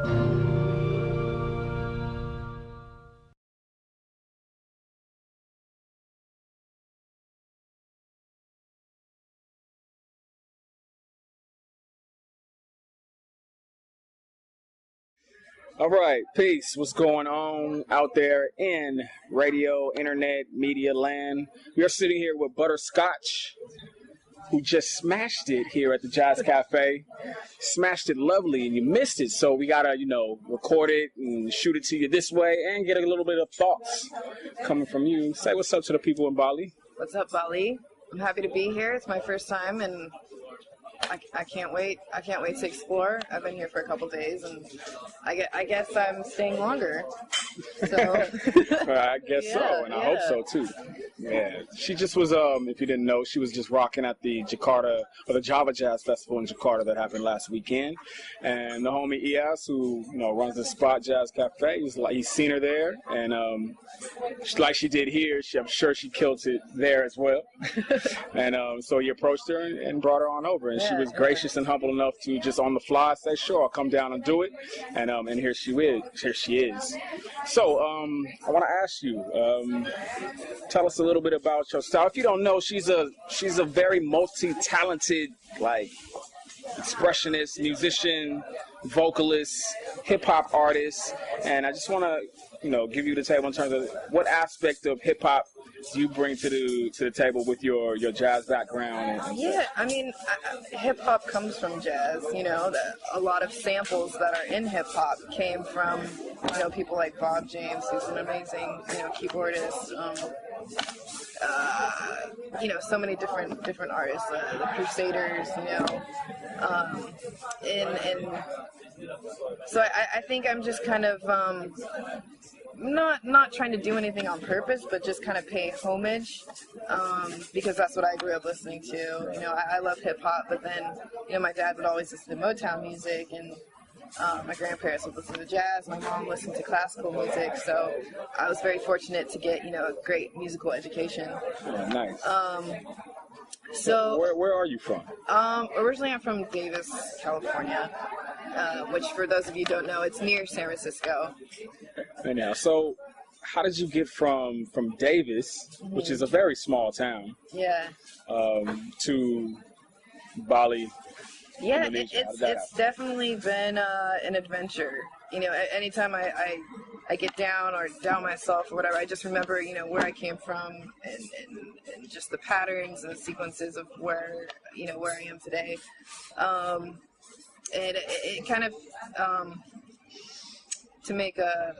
All right, peace. What's going on out there in radio, internet, media land? We are sitting here with Butterscotch, who just smashed it here at the Jazz Cafe. Smashed it lovely, and you missed it, so we gotta, record it and shoot it to you this way and get a little bit of thoughts coming from you. Say what's up to the people in Bali. What's up, Bali? I'm happy to be here. It's my first time, and I can't wait. I can't wait to explore. I've been here for a couple days, and I guess I'm staying longer. So I guess so, and I hope so too. Yeah, she just was. If you didn't know, she was just rocking at the Jakarta or the Java Jazz Festival in Jakarta that happened last weekend. And the homie Ias, who runs the Spot Jazz Cafe, he's seen her there, and like she did here, I'm sure she killed it there as well. And so he approached her and brought her on over, and she was gracious and humble enough to just on the fly say, "Sure, I'll come down and do it." And here she is. So I want to ask you, tell us a little bit about your style. If you don't know, she's a very multi-talented, expressionist, musician, vocalist, hip-hop artist, and I just want to, give you the table in terms of what aspect of hip-hop do you bring to the table with your jazz background? I mean, hip-hop comes from jazz, a lot of samples that are in hip-hop came from, people like Bob James, who's an amazing, keyboardist, so many different artists, the Crusaders, and so I think I'm just kind of not trying to do anything on purpose, but just kind of pay homage, because that's what I grew up listening to. I love hip hop, but then my dad would always listen to Motown music, and my grandparents would listen to jazz. My mom listened to classical music, so I was very fortunate to get a great musical education. Oh, nice. So where are you from? Originally I'm from Davis, California, which for those of you who don't know, it's near San Francisco. Anyhow, so how did you get from Davis, which is a very small town, to Bali? Yeah, it's definitely been an adventure. Anytime I get down or down myself or whatever, I just remember, where I came from and just the patterns and the sequences of where I am today. And it kind of, to make a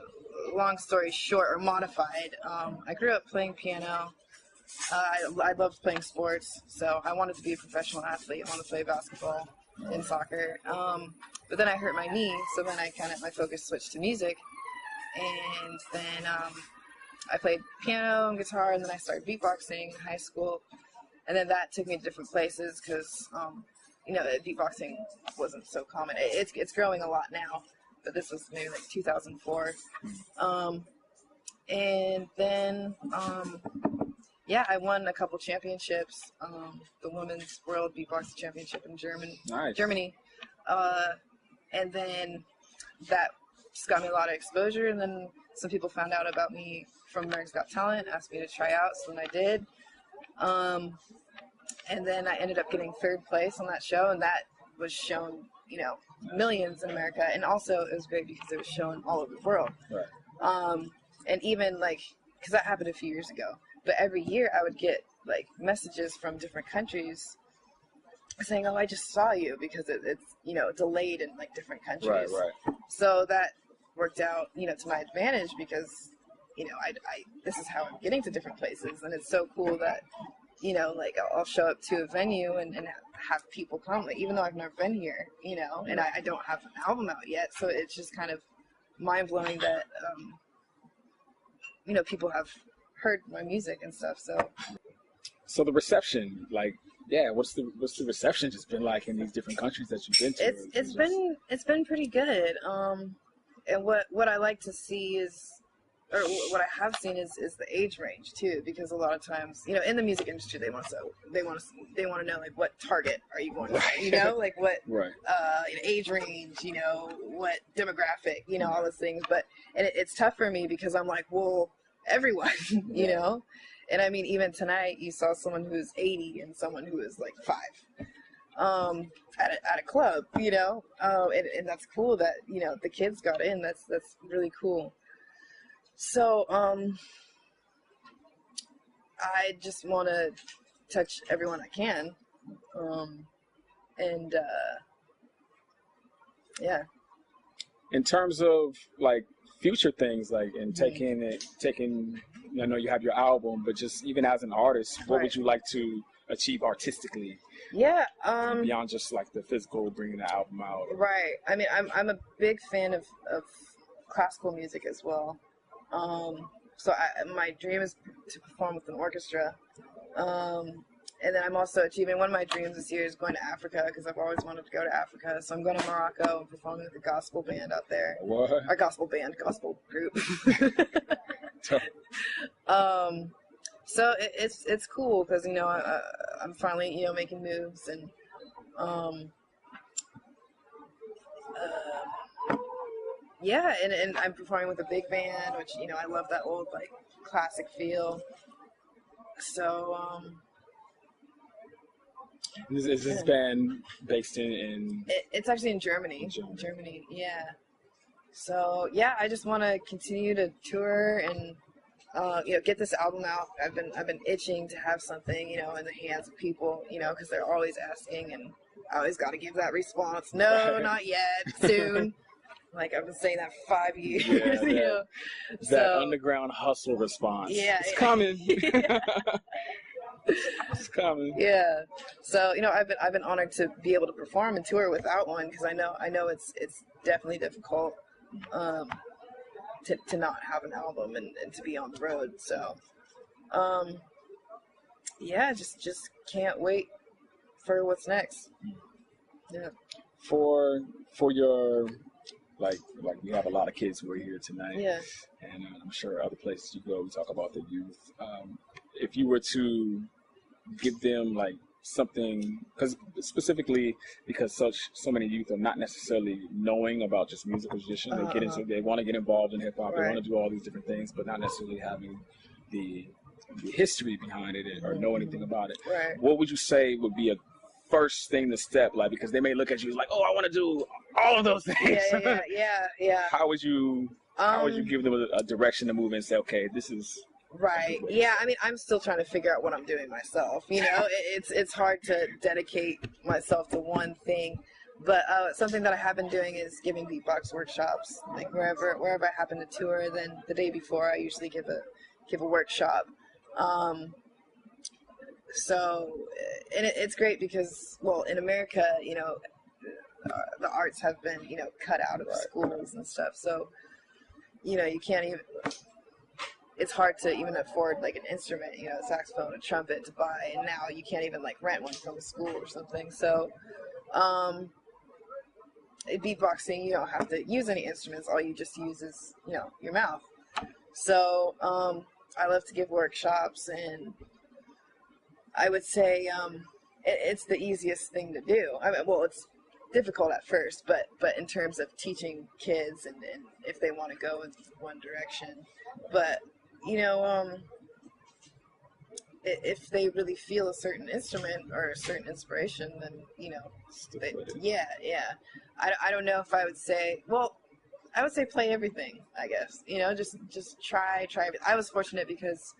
long story short or modified, I grew up playing piano. I loved playing sports, so I wanted to be a professional athlete. I wanted to play basketball and soccer. But then I hurt my knee, so then my focus switched to music. And then I played piano and guitar, and then I started beatboxing in high school. And then that took me to different places because, beatboxing wasn't so common. It's growing a lot now, but this was maybe 2004. And then, I won a couple championships. The Women's World Beatboxing Championship in Germany. And then that just got me a lot of exposure, and then some people found out about me from America's Got Talent, asked me to try out, so then I did. And then I ended up getting third place on that show, and that was shown, millions in America, and also it was great because it was shown all over the world. Right. And even because that happened a few years ago, but every year I would get messages from different countries saying, "Oh, I just saw you," because it's delayed in different countries. Right. So that worked out to my advantage because I this is how I'm getting to different places, and it's so cool that I'll show up to a venue and have people come, even though I've never been here, and I don't have an album out yet, so it's just kind of mind blowing that people have heard my music and stuff. So the reception, what's the reception just been like in these different countries that you've been to? It's been pretty good. And what I like to see is or what I have seen is the age range too, because a lot of times, you know, in the music industry, they want to know like what target are you going for, you know, like what age range, you know, what demographic, you know, all those things. But and it's tough for me because I'm like, well, everyone, you know. And I mean, even tonight, you saw someone who's 80 and someone who is like 5. At a club, you know, and that's cool that, you know, the kids got in. That's really cool. So, I just want to touch everyone I can, and yeah. In terms of like future things, like and taking, I know you have your album, but just even as an artist, what would you like to achieve artistically? Yeah, beyond just like the physical bringing the album out. Right. I mean, I'm a big fan of classical music as well. So my dream is to perform with an orchestra. And then I'm also achieving one of my dreams this year is going to Africa, because I've always wanted to go to Africa. So I'm going to Morocco and performing with a gospel band out there. What? Our gospel group. So it's cool because, you know, I'm finally, you know, making moves, and yeah, and I'm performing with a big band, which, you know, I love that old like classic feel. So is this band based in it's actually in Germany. Germany, yeah. So yeah, I just want to continue to tour and you know, get this album out. I've been itching to have something, you know, in the hands of people, you know, because they're always asking, and I always got to give that response. No, not yet. Soon. Like I've been saying that for 5 years. Yeah, you know? That underground hustle response. Yeah, it's coming. It's coming. Yeah. So, you know, I've been honored to be able to perform and tour without one, because I know it's definitely difficult to not have an album and to be on the road. So yeah, just can't wait for what's next. Yeah. For your like we have a lot of kids who are here tonight. Yeah. And I'm sure other places you go, we talk about the youth. If you were to give them like something, because specifically because so many youth are not necessarily knowing about just musical tradition. They want to get involved in hip hop. They want to do all these different things, but not necessarily having the history behind it or know anything about it. Right. What would you say would be a first thing to step, like, because they may look at you as like, oh, I want to do all of those things. Yeah. How would you give them a direction to move and say, okay, this is right? Yeah, I mean, I'm still trying to figure out what I'm doing myself. You know, it's hard to dedicate myself to one thing. But something that I have been doing is giving beatbox workshops. Like wherever I happen to tour, then the day before I usually give a workshop. So, and it's great because, well, in America, you know, the arts have been, you know, cut out of schools and stuff. So, you know, you can't even, it's hard to even afford like an instrument, you know, a saxophone, a trumpet to buy. And now you can't even like rent one from a school or something. So, beatboxing, you don't have to use any instruments. All you just use is, you know, your mouth. So, I love to give workshops, and I would say it's the easiest thing to do. I mean, well, it's difficult at first, but in terms of teaching kids and if they want to go in one direction. But, you know, if they really feel a certain instrument or a certain inspiration, then, you know, yeah. I don't know if I would say, well, I would say play everything, I guess. You know, just try. I was fortunate because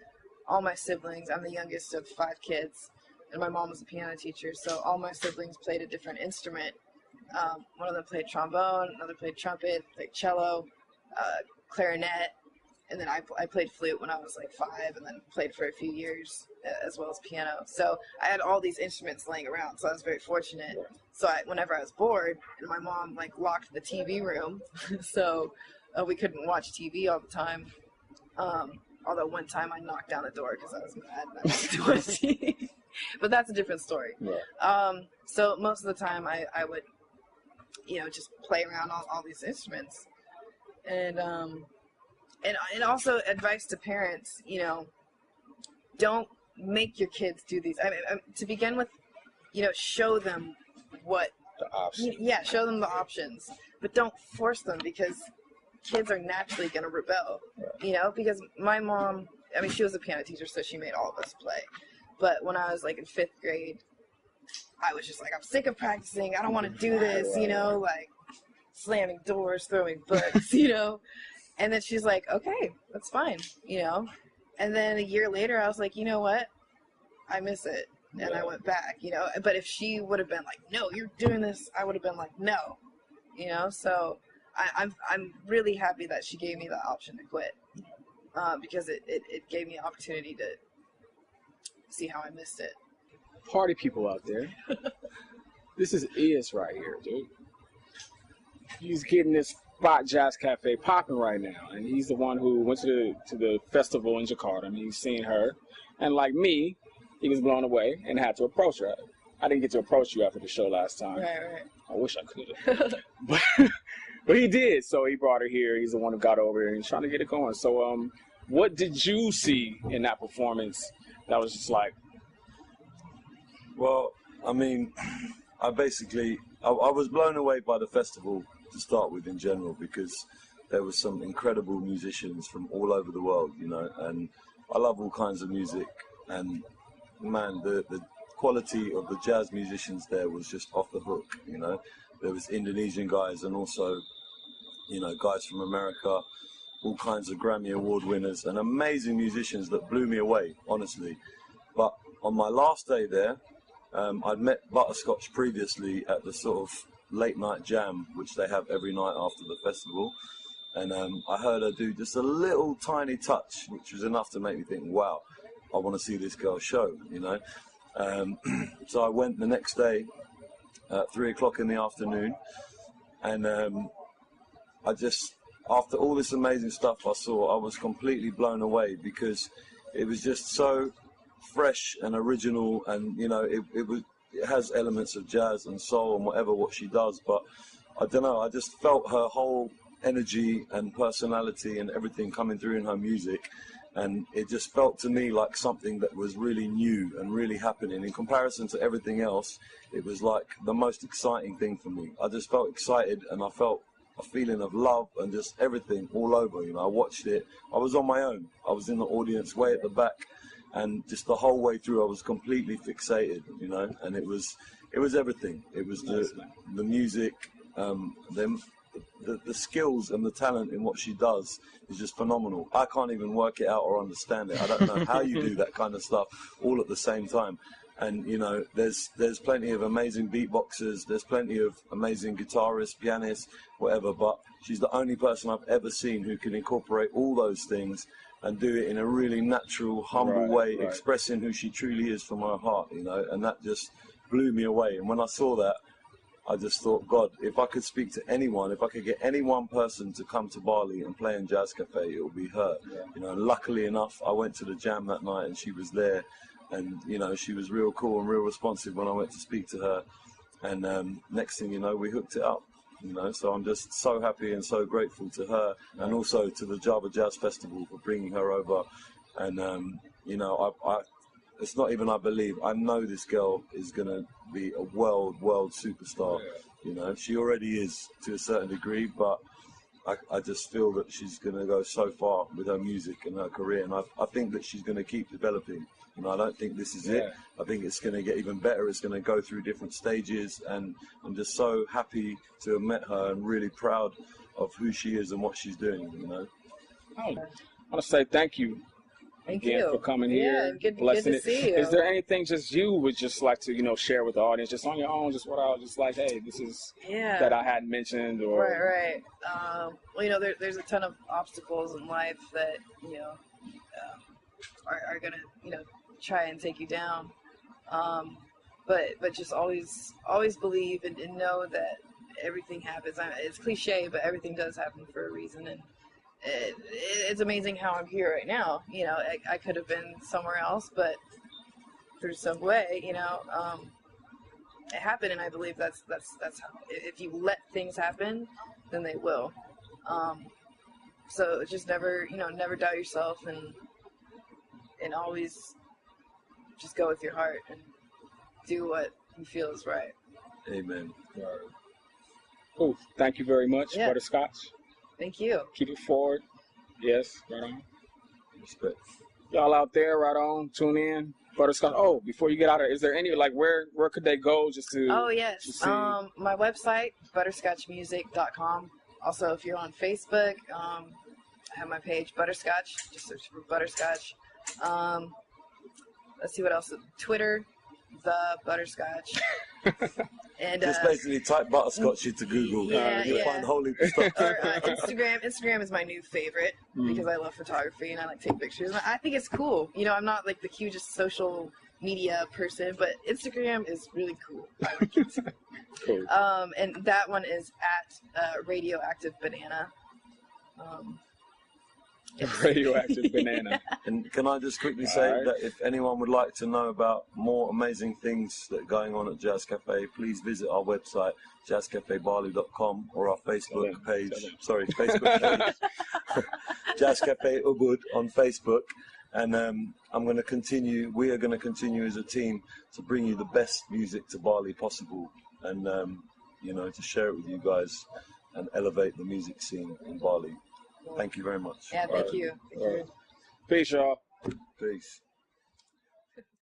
all my siblings, I'm the youngest of 5 kids, and my mom was a piano teacher, so all my siblings played a different instrument. One of them played trombone, another played trumpet, played cello, clarinet, and then I played flute when I was like 5, and then played for a few years as well as piano. So I had all these instruments laying around, so I was very fortunate. So whenever I was bored, and my mom like locked the TV room, so we couldn't watch TV all the time. Although one time I knocked down the door because I was mad and I wanted to watch TV. But that's a different story. Right. So most of the time I would, you know, just play around all these instruments. And and also advice to parents, you know, don't make your kids do these. I mean, to begin with, you know, show them what the options. Yeah, show them the options, but don't force them, because kids are naturally going to rebel. You know, because my mom, I mean, she was a piano teacher, so she made all of us play. But when I was like in 5th grade, I was just like, I'm sick of practicing. I don't want to do this, you know, like slamming doors, throwing books, you know. And then she's like, okay, that's fine, you know. And then a year later, I was like, you know what? I miss it. And I went back, you know. But if she would have been like, no, you're doing this, I would have been like, no, you know. So I'm really happy that she gave me the option to quit, because it gave me an opportunity to see how I missed it. Party people out there. This is Is right here, dude. He's getting this spot Jazz Cafe popping right now, and he's the one who went to the festival in Jakarta, and he's seen her, and like me, he was blown away and had to approach her. I didn't get to approach you after the show last time. Right. I wish I could have. But he did, so he brought her here. He's the one who got over here, and he's trying to get it going. So what did you see in that performance that was just like... Well, I mean, I was blown away by the festival to start with in general, because there was some incredible musicians from all over the world, you know, and I love all kinds of music, and man, the quality of the jazz musicians there was just off the hook, you know. There was Indonesian guys and also, you know, guys from America, all kinds of Grammy Award winners and amazing musicians that blew me away, honestly. But on my last day there, I'd met Butterscotch previously at the sort of late night jam, which they have every night after the festival. And I heard her do just a little tiny touch, which was enough to make me think, wow, I want to see this girl show, you know. So I went the next day at 3 o'clock in the afternoon, and I just, after all this amazing stuff I saw, I was completely blown away, because it was just so fresh and original, and you know, it has elements of jazz and soul and what she does, but I don't know, I just felt her whole energy and personality and everything coming through in her music, and it just felt to me like something that was really new and really happening. In comparison to everything else, it was like the most exciting thing for me. I just felt excited, and I felt a feeling of love and just everything all over, you know. I watched it, I was on my own, I was in the audience way at the back, and just the whole way through I was completely fixated, you know, and it was everything. It was the music, the skills and the talent in what she does is just phenomenal. I can't even work it out or understand it. I don't know how you do that kind of stuff all at the same time. And you know, there's plenty of amazing beatboxers, there's plenty of amazing guitarists, pianists, whatever, but she's the only person I've ever seen who can incorporate all those things and do it in a really natural, humble way, expressing who she truly is from her heart, you know, and that just blew me away. And when I saw that, I just thought, God, if I could speak to anyone, if I could get any one person to come to Bali and play in Jazz Cafe, it would be her. You know, and luckily enough, I went to the jam that night and she was there, and you know, she was real cool and real responsive when I went to speak to her. And next thing you know, we hooked it up. You know, so I'm just so happy and so grateful to her, and also to the Java Jazz Festival for bringing her over. And you know, it's not even I believe, I know this girl is going to be a world superstar. You know, she already is to a certain degree, but I just feel that she's going to go so far with her music and her career, and I think that she's going to keep developing. You know, I don't think this is it. I think it's going to get even better. It's going to go through different stages, and I'm just so happy to have met her and really proud of who she is and what she's doing, you know. I want to say thank you again for coming here. Good to see you. Is there anything just you would just like to, you know, share with the audience, just on your own, just what I was just like, hey, this is that I hadn't mentioned, or right. Well, you know, there's a ton of obstacles in life that, you know, are gonna, you know, try and take you down. But just always believe and know that everything happens. It's cliche, but everything does happen for a reason, and it's amazing how I'm here right now. You know, I could have been somewhere else, but through some way, you know, it happened, and I believe that's how. If you let things happen, then they will. So just never, never doubt yourself, and always just go with your heart and do what you feel is right. Amen. Cool. Thank you very much, Butterscotch. Thank you. Keep it forward. Yes, right on. Respect. Y'all out there, right on. Tune in. Butterscotch. Oh, before you get out of there, is there any, like, where could they go just to... Oh, yes. To see? My website, butterscotchmusic.com. Also, if you're on Facebook, I have my page, Butterscotch. Just search for Butterscotch. Let's see what else. Twitter, The Butterscotch. And just basically type Butterscotch into Google. You'll find whole heap of stuff. Or Instagram. Instagram is my new favorite because I love photography and I like to take pictures. And I think it's cool. I'm not like the hugest social media person, but Instagram is really cool. I like it. Cool. And that one is at Radioactive Banana. Radioactive Banana. And can I just quickly say that if anyone would like to know about more amazing things that are going on at Jazz Cafe, please visit our website, jazzcafebarley.com, or our Facebook page. Facebook page. Jazz Cafe Ubud on Facebook. And we are going to continue as a team to bring you the best music to Bali possible, and to share it with you guys and elevate the music scene in Bali. Thank you very much. Yeah, thank you. Peace, y'all. Peace.